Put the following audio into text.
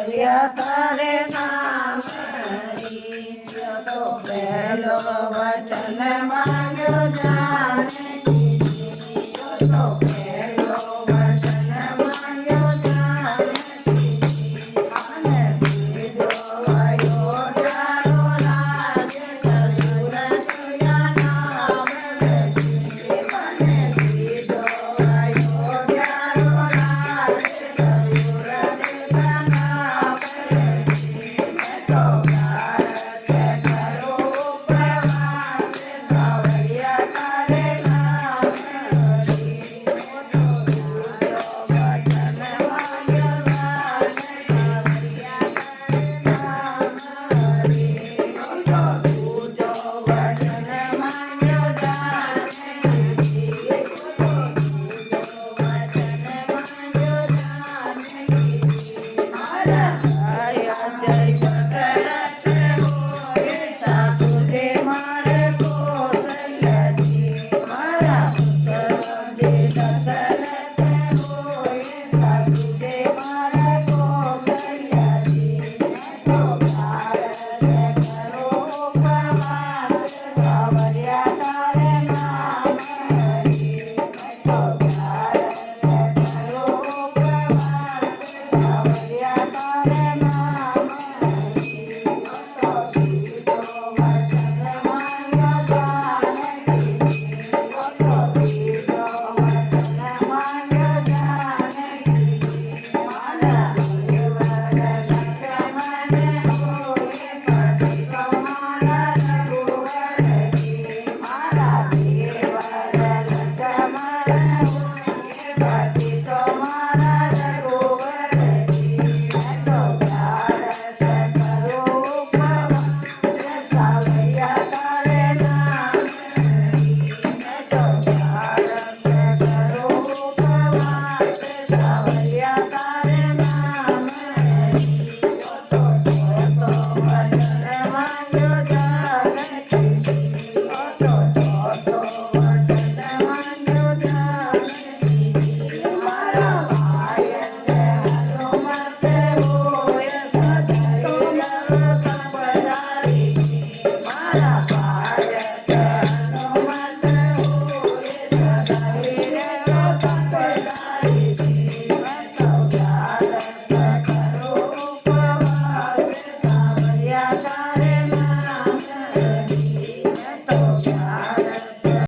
તારે નામ હરી તો પહેલો વચન માંગ્યો જાનકી તો પહેલો વચન માંગ્યો જાનકી અને બીજો અયોધ્યાનો રાજ કર્યો રચયા નામ રચી અને બીજો અયોધ્યાનો રાજ કર્યો રચયા નામ રચી તો ભારત કરો પ્રવાસ સાવરિયા તારે નામ હરી તો વચન માંગ્યો સાવરિયા તારે નામ હરી તો બીજો વચન માંગ્યો જાનકી તો બીજો વચન માંગ્યો જાનકી મારા હર્યા જય દશરથ હોય સાસુરે મારે કૌશલ્યજી મારા પુત્ર દશરથ હોય સાસુરે મારે કૌશલ્યજી તો ભારત કરો પ્રવાસ સાવરિયા તારે નામ હરી તો ભારત કરો પ્રવાસ સાવરિયા તારે નામ હરી તો બીજો વચન માંગ્યો જાનકી તો બીજો વચન માંગ્યો જાનકી મારા હરિવર લક્ષ્મણ હોય પતિ તમારા રઘુવરજી મારા હરિવર લક્ષ્મણ હોય પતિ તમારા રઘુવરજી તો ભારત કરો પ્રવાસ સાવરિયા તારે નામ હરી તો ભારત કરો પ્રવાસ સાવરિયા તારે નામ હરી તો વચન માંગ્યો જાનકી તો વચન માંગ્યો જાનકી